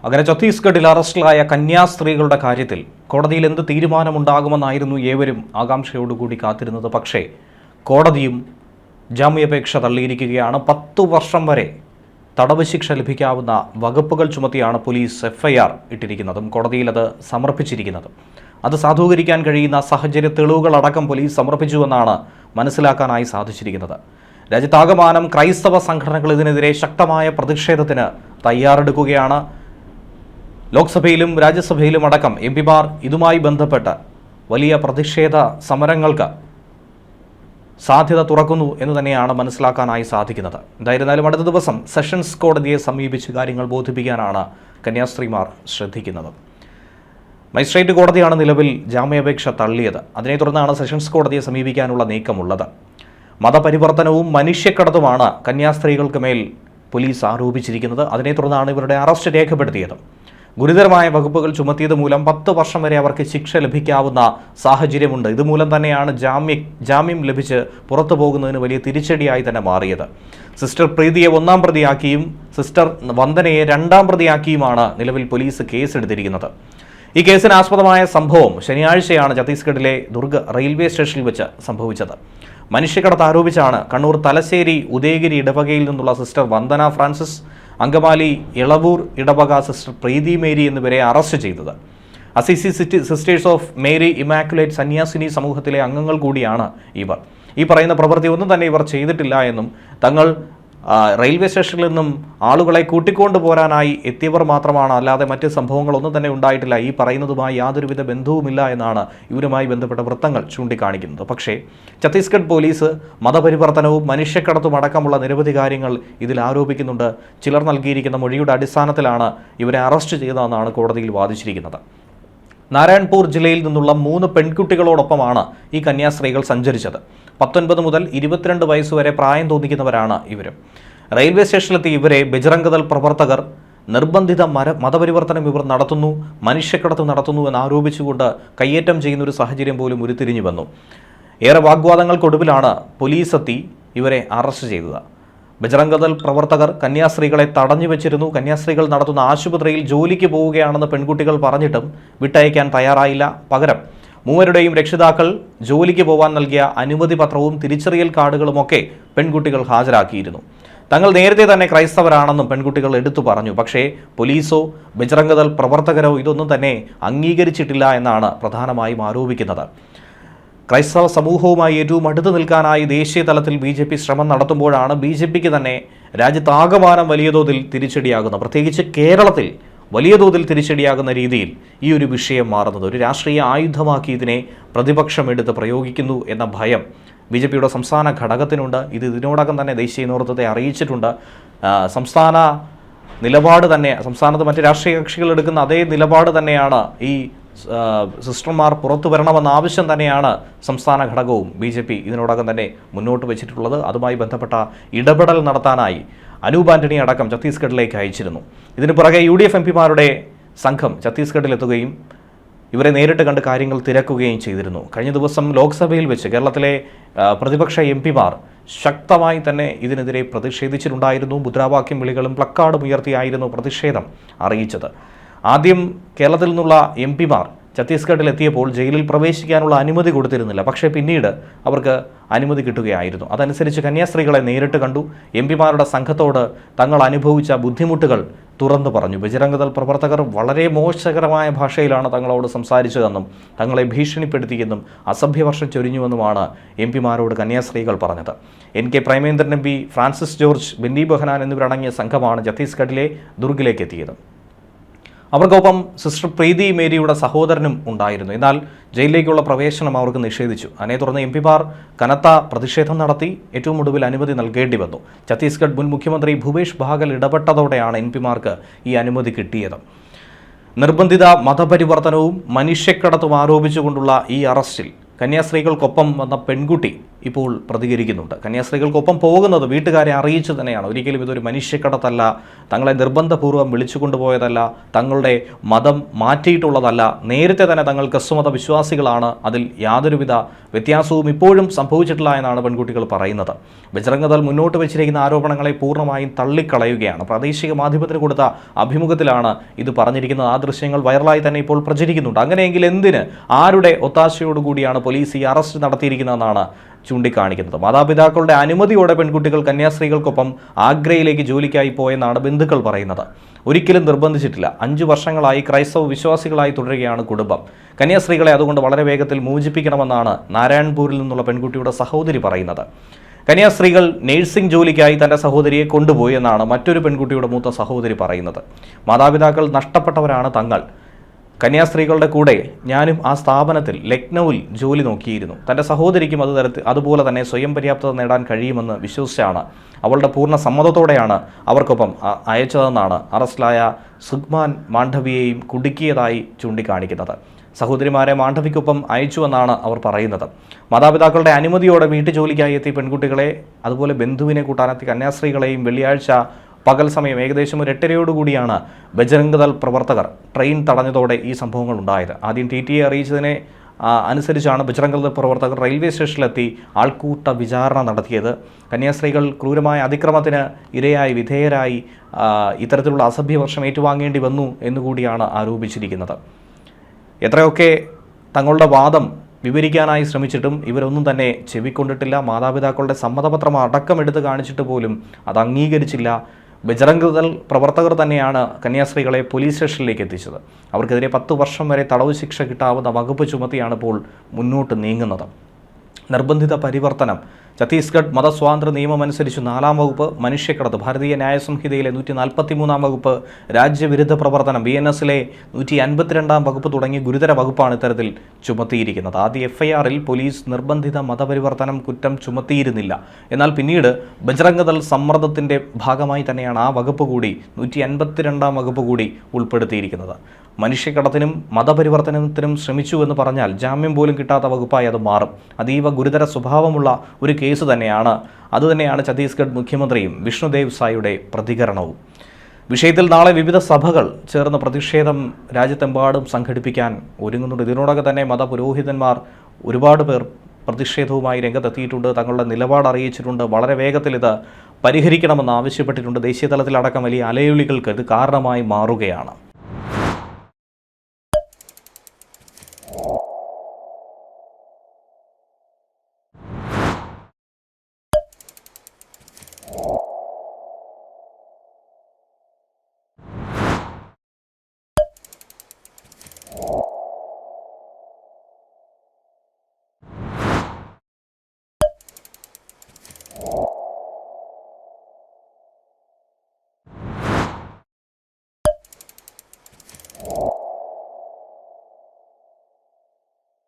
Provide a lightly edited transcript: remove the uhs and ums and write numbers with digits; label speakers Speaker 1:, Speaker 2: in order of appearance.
Speaker 1: അങ്ങനെ ഛത്തീസ്ഗഡിൽ അറസ്റ്റിലായ കന്യാസ്ത്രീകളുടെ കാര്യത്തിൽ കോടതിയിൽ എന്ത് തീരുമാനമുണ്ടാകുമെന്നായിരുന്നു ഏവരും ആകാംക്ഷയോടുകൂടി കാത്തിരുന്നത്. പക്ഷേ കോടതിയും ജാമ്യാപേക്ഷ തള്ളിയിരിക്കുകയാണ്. 10 വർഷം വരെ തടവ് ശിക്ഷ ലഭിക്കാവുന്ന വകുപ്പുകൾ ചുമത്തിയാണ് പോലീസ് FIR ഇട്ടിരിക്കുന്നതും കോടതിയിൽ അത് സമർപ്പിച്ചിരിക്കുന്നതും. അത് സാധൂകരിക്കാൻ കഴിയുന്ന സാഹചര്യ തെളിവുകളടക്കം പോലീസ് സമർപ്പിച്ചുവെന്നാണ് മനസ്സിലാക്കാനായി സാധിച്ചിരിക്കുന്നത്. രാജ്യത്താകമാനം ക്രൈസ്തവ സംഘടനകൾ ഇതിനെതിരെ ശക്തമായ പ്രതിഷേധത്തിന് തയ്യാറെടുക്കുകയാണ്. ലോക്സഭയിലും രാജ്യസഭയിലും അടക്കം MP-മാർ ഇതുമായി ബന്ധപ്പെട്ട് വലിയ പ്രതിഷേധ സമരങ്ങൾക്ക് സാധ്യത തുറക്കുന്നു എന്ന് തന്നെയാണ് മനസ്സിലാക്കാനായി സാധിക്കുന്നത്. എന്തായിരുന്നാലും അടുത്ത ദിവസം സെഷൻസ് കോടതിയെ സമീപിച്ച് കാര്യങ്ങൾ ബോധിപ്പിക്കാനാണ് കന്യാസ്ത്രീമാർ ശ്രദ്ധിക്കുന്നത്. മജിസ്ട്രേറ്റ് കോടതിയാണ് നിലവിൽ ജാമ്യാപേക്ഷ തള്ളിയത്. അതിനെ തുടർന്നാണ് സെഷൻസ് കോടതിയെ സമീപിക്കാനുള്ള നീക്കമുള്ളത്. മതപരിവർത്തനവും മനുഷ്യക്കടത്തുമാണ് കന്യാസ്ത്രീകൾക്ക് മേൽ പോലീസ് ആരോപിച്ചിരിക്കുന്നത്. അതിനെ തുടർന്നാണ് ഇവരുടെ അറസ്റ്റ് രേഖപ്പെടുത്തിയത്. ഗുരുതരമായ വകുപ്പുകൾ ചുമത്തിയത് മൂലം 10 വർഷം വരെ അവർക്ക് ശിക്ഷ ലഭിക്കാവുന്ന സാഹചര്യമുണ്ട്. ഇതുമൂലം തന്നെയാണ് ജാമ്യം ലഭിച്ച് പുറത്തു പോകുന്നതിന് വലിയ തിരിച്ചടിയായി തന്നെ മാറിയത്. സിസ്റ്റർ പ്രീതിയെ 1-ാം പ്രതിയാക്കിയും സിസ്റ്റർ വന്ദനയെ 2-ാം പ്രതിയാക്കിയുമാണ് നിലവിൽ പോലീസ് കേസെടുത്തിരിക്കുന്നത്. ഈ കേസിന് ആസ്പദമായ സംഭവം ശനിയാഴ്ചയാണ് ഛത്തീസ്ഗഡിലെ ദുർഗ് റെയിൽവേ സ്റ്റേഷനിൽ വെച്ച് സംഭവിച്ചത്. മനുഷ്യക്കടത്ത് ആരോപിച്ചാണ് കണ്ണൂർ തലശ്ശേരി ഉദയഗിരി ഇടവകയിൽ നിന്നുള്ള സിസ്റ്റർ വന്ദന ഫ്രാൻസിസ്, അങ്കമാലി ഇളവൂർ ഇടവക സിസ്റ്റർ പ്രീതി മേരി എന്നിവരെ അറസ്റ്റ് ചെയ്തത്. Assisi sisters of Mary Immaculate സന്യാസിനി സമൂഹത്തിലെ അംഗങ്ങൾ കൂടിയാണ് ഇവർ. ഈ പറയുന്ന പ്രവൃത്തി ഒന്നും തന്നെ ഇവർ ചെയ്തിട്ടില്ല എന്നും തങ്ങൾ റെയിൽവേ സ്റ്റേഷനിൽ നിന്നും ആളുകളെ കൂട്ടിക്കൊണ്ടു പോരാനായി എത്തിയവർ മാത്രമാണ്, അല്ലാതെ മറ്റ് സംഭവങ്ങളൊന്നും തന്നെ ഉണ്ടായിട്ടില്ല, ഈ പറയുന്നതുമായി യാതൊരുവിധ ബന്ധവുമില്ല എന്നാണ് ഇവരുമായി ബന്ധപ്പെട്ട വൃത്തങ്ങൾ ചൂണ്ടിക്കാണിക്കുന്നത്. പക്ഷേ ഛത്തീസ്ഗഡ് പോലീസ് മതപരിവർത്തനവും മനുഷ്യക്കടത്തും അടക്കമുള്ള നിരവധി കാര്യങ്ങൾ ഇതിൽ ആരോപിക്കുന്നുണ്ട്. ചിലർ നൽകിയിരിക്കുന്ന മൊഴിയുടെ അടിസ്ഥാനത്തിലാണ് ഇവരെ അറസ്റ്റ് ചെയ്തതെന്നാണ് കോടതിയിൽ വാദിച്ചിരിക്കുന്നത്. നാരായൺപൂർ ജില്ലയിൽ നിന്നുള്ള 3 പെൺകുട്ടികളോടൊപ്പമാണ് ഈ കന്യാസ്ത്രീകൾ സഞ്ചരിച്ചത്. 19 മുതൽ 22 വയസ്സുവരെ പ്രായം തോന്നിക്കുന്നവരാണ് ഇവരും. റെയിൽവേ സ്റ്റേഷനിലെത്തിയ ഇവരെ ബജ്റംഗ് പ്രവർത്തകർ നിർബന്ധിത മതപരിവർത്തനം ഇവർ നടത്തുന്നു, മനുഷ്യക്കടത്ത് നടത്തുന്നു എന്നാരോപിച്ചുകൊണ്ട് കയ്യേറ്റം ചെയ്യുന്ന ഒരു സാഹചര്യം പോലും ഉരുത്തിരിഞ്ഞു വന്നു. ഏറെ വാഗ്വാദങ്ങൾക്കൊടുവിലാണ് പോലീസ് എത്തി ഇവരെ അറസ്റ്റ് ചെയ്തത്. ബജ്റംഗ് പ്രവർത്തകർ കന്യാസ്ത്രീകളെ തടഞ്ഞു വെച്ചിരുന്നു. കന്യാസ്ത്രീകൾ നടത്തുന്ന ആശുപത്രിയിൽ ജോലിക്ക് പോവുകയാണെന്ന് പെൺകുട്ടികൾ പറഞ്ഞിട്ടും വിട്ടയക്കാൻ തയ്യാറായില്ല. പകരം മൂവരുടെയും രക്ഷിതാക്കൾ ജോലിക്ക് പോകാൻ നൽകിയ അനുമതി പത്രവും തിരിച്ചറിയൽ കാർഡുകളുമൊക്കെ പെൺകുട്ടികൾ ഹാജരാക്കിയിരുന്നു. തങ്ങൾ നേരത്തെ തന്നെ ക്രൈസ്തവരാണെന്നും പെൺകുട്ടികൾ എടുത്തു പറഞ്ഞു. പക്ഷേ പോലീസോ ബജ്റംഗ് പ്രവർത്തകരോ ഇതൊന്നും തന്നെ അംഗീകരിച്ചിട്ടില്ല എന്നാണ് പ്രധാനമായും ആരോപിക്കുന്നത്. ക്രൈസ്തവ സമൂഹവുമായി ഏറ്റവും അടുത്ത് നിൽക്കാനായി ദേശീയ തലത്തിൽ BJP ശ്രമം നടത്തുമ്പോഴാണ് BJPക്ക് തന്നെ രാജ്യത്താകമാനം വലിയ തോതിൽ തിരിച്ചടിയാകുന്നത്. പ്രത്യേകിച്ച് കേരളത്തിൽ വലിയ തോതിൽ തിരിച്ചടിയാകുന്ന രീതിയിൽ ഈ ഒരു വിഷയം മാറുന്നത്. ഒരു രാഷ്ട്രീയ ആയുധമാക്കി ഇതിനെ പ്രതിപക്ഷം എടുത്ത് പ്രയോഗിക്കുന്നു എന്ന ഭയം BJPയുടെ സംസ്ഥാന ഘടകത്തിനുണ്ട്. ഇത് ഇതിനോടകം തന്നെ ദേശീയ നേതൃത്വത്തെ അറിയിച്ചിട്ടുണ്ട്. സംസ്ഥാന നിലപാട് തന്നെ, സംസ്ഥാനത്ത് മറ്റ് രാഷ്ട്രീയ കക്ഷികൾ എടുക്കുന്ന അതേ നിലപാട് തന്നെയാണ് ഈ സിസ്റ്റർമാർ പുറത്തു വരണമെന്ന ആവശ്യം തന്നെയാണ് സംസ്ഥാന ഘടകവും BJP ഇതിനോടകം തന്നെ മുന്നോട്ട് വെച്ചിട്ടുള്ളത്. അതുമായി ബന്ധപ്പെട്ട ഇടപെടൽ നടത്താനായി അനൂപ് ആന്റണി അടക്കം ഛത്തീസ്ഗഡിലേക്ക് അയച്ചിരുന്നു. ഇതിന് പുറകെ UDF MP-മാരുടെ സംഘം ഛത്തീസ്ഗഡിലെത്തുകയും ഇവരെ നേരിട്ട് കണ്ട് കാര്യങ്ങൾ തിരക്കുകയും ചെയ്തിരുന്നു. കഴിഞ്ഞ ദിവസം ലോക്സഭയിൽ വെച്ച് കേരളത്തിലെ പ്രതിപക്ഷ MP-മാർ ശക്തമായി തന്നെ ഇതിനെതിരെ പ്രതിഷേധിച്ചിട്ടുണ്ടായിരുന്നു. മുദ്രാവാക്യം വിളികളും പ്ലക്കാർഡും ഉയർത്തിയായിരുന്നു പ്രതിഷേധം അറിയിച്ചത്. ആദ്യം കേരളത്തിൽ നിന്നുള്ള MP-മാർ ഛത്തീസ്ഗഡിലെത്തിയപ്പോൾ ജയിലിൽ പ്രവേശിക്കാനുള്ള അനുമതി കൊടുത്തിരുന്നില്ല. പക്ഷേ പിന്നീട് അവർക്ക് അനുമതി കിട്ടുകയായിരുന്നു. അതനുസരിച്ച് കന്യാസ്ത്രീകളെ നേരിട്ട് കണ്ടു. MP-മാരുടെ സംഘത്തോട് തങ്ങൾ അനുഭവിച്ച ബുദ്ധിമുട്ടുകൾ തുറന്നു പറഞ്ഞു. ബജ്റംഗ് പ്രവർത്തകർ വളരെ മോശകരമായ ഭാഷയിലാണ് തങ്ങളോട് സംസാരിച്ചതെന്നും തങ്ങളെ ഭീഷണിപ്പെടുത്തിയെന്നും അസഭ്യവർഷം ചൊരിഞ്ഞുവെന്നുമാണ് MP-മാരോട് കന്യാസ്ത്രീകൾ പറഞ്ഞത്. NK പ്രേമേന്ദ്രൻ MP, ഫ്രാൻസിസ് ജോർജ്, ബെന്നി ബെഹനാൻ എന്നിവരടങ്ങിയ സംഘമാണ് ഛത്തീസ്ഗഡിലെ ദുർഗിലേക്ക് എത്തിയത്. അവർക്കൊപ്പം സിസ്റ്റർ പ്രീതി മേരിയുടെ സഹോദരനും ഉണ്ടായിരുന്നു. എന്നാൽ ജയിലിലേക്കുള്ള പ്രവേശനം അവർക്ക് നിഷേധിച്ചു. അതിനെ തുടർന്ന് MP-മാർ കനത്ത പ്രതിഷേധം നടത്തി. ഏറ്റവും ഒടുവിൽ അനുമതി നൽകേണ്ടി വന്നു. ഛത്തീസ്ഗഡ് മുൻ മുഖ്യമന്ത്രി ഭൂപേഷ് ബാഗൽ ഇടപെട്ടതോടെയാണ് MP-മാർക്ക് ഈ അനുമതി കിട്ടിയത്. നിർബന്ധിത മതപരിവർത്തനവും മനുഷ്യക്കടത്തും ആരോപിച്ചുകൊണ്ടുള്ള ഈ അറസ്റ്റിൽ കന്യാസ്ത്രീകൾക്കൊപ്പം വന്ന പെൺകുട്ടി ഇപ്പോൾ പ്രതികരിക്കുന്നുണ്ട്. കന്യാസ്ത്രീകൾക്കൊപ്പം പോകുന്നത് വീട്ടുകാരെ അറിയിച്ചു തന്നെയാണ്. ഒരിക്കലും ഇതൊരു മനുഷ്യക്കടത്തല്ല, തങ്ങളെ നിർബന്ധപൂർവ്വം വിളിച്ചു കൊണ്ടുപോയതല്ല, തങ്ങളുടെ മതം മാറ്റിയിട്ടുള്ളതല്ല, നേരത്തെ തന്നെ തങ്ങൾ ക്രിസ്തുമത വിശ്വാസികളാണ്, അതിൽ യാതൊരുവിധ വ്യത്യാസവും ഇപ്പോഴും സംഭവിച്ചിട്ടില്ല എന്നാണ് പെൺകുട്ടികൾ പറയുന്നത്. ബജ്റംഗ് ദൾ മുന്നോട്ട് വെച്ചിരിക്കുന്ന ആരോപണങ്ങളെ പൂർണ്ണമായും തള്ളിക്കളയുകയാണ്. പ്രാദേശിക മാധ്യമത്തിന് കൊടുത്ത അഭിമുഖത്തിലാണ് ഇത് പറഞ്ഞിരിക്കുന്നത്. ആ ദൃശ്യങ്ങൾ വൈറലായി തന്നെ ഇപ്പോൾ പ്രചരിക്കുന്നുണ്ട്. അങ്ങനെയെങ്കിൽ എന്തിന്, ആരുടെ ഒത്താശയോടുകൂടിയാണ് പോലീസ് ഈ അറസ്റ്റ് നടത്തിയിരിക്കുന്നതെന്നാണ് ചൂണ്ടിക്കാണിക്കുന്നത്. മാതാപിതാക്കളുടെ അനുമതിയോടെ പെൺകുട്ടികൾ കന്യാസ്ത്രീകൾക്കൊപ്പം ആഗ്രയിലേക്ക് ജോലിക്കായി പോയെന്നാണ് ബന്ധുക്കൾ പറയുന്നത്. ഒരിക്കലും നിർബന്ധിച്ചിട്ടില്ല. 5 വർഷങ്ങളായി ക്രൈസ്തവ വിശ്വാസികളായി തുടരുകയാണ് കുടുംബം. കന്യാസ്ത്രീകളെ അതുകൊണ്ട് വളരെ വേഗത്തിൽ മോചിപ്പിക്കണമെന്നാണ് നാരായൺപൂരിൽ നിന്നുള്ള പെൺകുട്ടിയുടെ സഹോദരി പറയുന്നത്. കന്യാസ്ത്രീകൾ നേഴ്സിംഗ് ജോലിക്കായി തൻ്റെ സഹോദരിയെ കൊണ്ടുപോയി എന്നാണ് മറ്റൊരു പെൺകുട്ടിയുടെ മൂത്ത സഹോദരി പറയുന്നത്. മാതാപിതാക്കൾ നഷ്ടപ്പെട്ടവരാണ് തങ്ങൾ. കന്യാസ്ത്രീകളുടെ കൂടെ ഞാനും ആ സ്ഥാപനത്തിൽ ലക്നൌവിൽ ജോലി നോക്കിയിരുന്നു. തൻ്റെ സഹോദരിക്കും അതുപോലെ തന്നെ സ്വയം പര്യാപ്തത നേടാൻ കഴിയുമെന്ന് വിശ്വസിച്ചാണ്, അവളുടെ പൂർണ്ണ സമ്മതത്തോടെയാണ് അവർക്കൊപ്പം അയച്ചതെന്നാണ് അറസ്റ്റിലായ സുഗ്മാൻ മാണ്ഡവിയെയും കുടുക്കിയതായി ചൂണ്ടിക്കാണിക്കുന്നത്. സഹോദരിമാരെ മാണ്ഡവിക്കൊപ്പം അയച്ചുവെന്നാണ് അവർ പറയുന്നത്. മാതാപിതാക്കളുടെ അനുമതിയോടെ വീട്ടുജോലിക്കായി എത്തിയ പെൺകുട്ടികളെ, അതുപോലെ ബന്ധുവിനെ കൂട്ടാനെത്തിയ കന്യാസ്ത്രീകളെയും വെള്ളിയാഴ്ച പകൽ സമയം ഏകദേശം ഒരു 8:30 ബജ്റംഗ് ദൾ പ്രവർത്തകർ ട്രെയിൻ തടഞ്ഞതോടെ ഈ സംഭവങ്ങൾ ഉണ്ടായത്. ആദ്യം TTE അറിയിച്ചതിനെ അനുസരിച്ചാണ് ബജ്റംഗ് ദൾ പ്രവർത്തകർ റെയിൽവേ സ്റ്റേഷനിലെത്തി ആൾക്കൂട്ട വിചാരണ നടത്തിയത്. കന്യാസ്ത്രീകൾ ക്രൂരമായ അതിക്രമത്തിന് ഇരയായി വിധേയരായി ഇത്തരത്തിലുള്ള അസഭ്യവർഷം ഏറ്റുവാങ്ങേണ്ടി വന്നു എന്നുകൂടിയാണ് ആരോപിച്ചിരിക്കുന്നത്. എത്രയൊക്കെ തങ്ങളുടെ വാദം വിവരിക്കാനായി ശ്രമിച്ചിട്ടും ഇവരൊന്നും തന്നെ ചെവിക്കൊണ്ടിട്ടില്ല. മാതാപിതാക്കളുടെ സമ്മതപത്രം അടക്കം എടുത്ത് കാണിച്ചിട്ട് പോലും അത് അംഗീകരിച്ചില്ല. ബജ്റംഗ് ദൾ പ്രവർത്തകർ തന്നെയാണ് കന്യാസ്ത്രീകളെ പോലീസ് സ്റ്റേഷനിലേക്ക് എത്തിച്ചത്. അവർക്കെതിരെ 10 വർഷം വരെ തടവ് ശിക്ഷ കിട്ടാവുന്ന വകുപ്പ് ചുമത്തിയാണ് ഇപ്പോൾ മുന്നോട്ട് നീങ്ങുന്നത്. നിർബന്ധിത പരിവർത്തനം, ഛത്തീസ്ഗഡ് മതസ്വാതന്ത്ര്യ നിയമമനുസരിച്ച് 4-ാം വകുപ്പ്, മനുഷ്യക്കടത്ത്, ഭാരതീയ ന്യായ സംഹിതയിലെ 143-ാം വകുപ്പ്, രാജ്യവിരുദ്ധ പ്രവർത്തനം, BNS-ലെ 152-ാം വകുപ്പ് തുടങ്ങിയ ഗുരുതര വകുപ്പാണ് ഇത്തരത്തിൽ ചുമത്തിയിരിക്കുന്നത്. ആദ്യ FIR-ൽ പോലീസ് നിർബന്ധിത മതപരിവർത്തനം കുറ്റം ചുമത്തിയിരുന്നില്ല. എന്നാൽ പിന്നീട് ബജ്റംഗ് ദൾ സമ്മർദ്ദത്തിൻ്റെ ഭാഗമായി തന്നെയാണ് ആ വകുപ്പ് കൂടി 152-ാം വകുപ്പ് കൂടി ഉൾപ്പെടുത്തിയിരിക്കുന്നത്. മനുഷ്യക്കടത്തിനും മതപരിവർത്തനത്തിനും ശ്രമിച്ചുവെന്ന് പറഞ്ഞാൽ ജാമ്യം പോലും കിട്ടാത്ത വകുപ്പായി അത് മാറും. അതീവ ഗുരുതര സ്വഭാവമുള്ള ഒരു കേസ് തന്നെയാണ്. അതുതന്നെയാണ് ഛത്തീസ്ഗഡ് മുഖ്യമന്ത്രിയും വിഷ്ണുദേവ് സായിയുടെ പ്രതികരണവും. വിഷയത്തിൽ നാളെ വിവിധ സഭകൾ ചേർന്ന് പ്രതിഷേധം രാജ്യത്തെമ്പാടും സംഘടിപ്പിക്കാൻ ഒരുങ്ങുന്നുണ്ട്. ഇതിനോടൊക്കെ തന്നെ മതപുരോഹിതന്മാർ ഒരുപാട് പേർ പ്രതിഷേധവുമായി രംഗത്തെത്തിയിട്ടുണ്ട്. തങ്ങളുടെ നിലപാട് അറിയിച്ചിട്ടുണ്ട്. വളരെ വേഗത്തിൽ ഇത് പരിഹരിക്കണമെന്ന് ആവശ്യപ്പെട്ടിട്ടുണ്ട്. ദേശീയ തലത്തിലടക്കം വലിയ അലയൊലികൾക്ക് ഇത് കാരണമായി മാറുകയാണ്.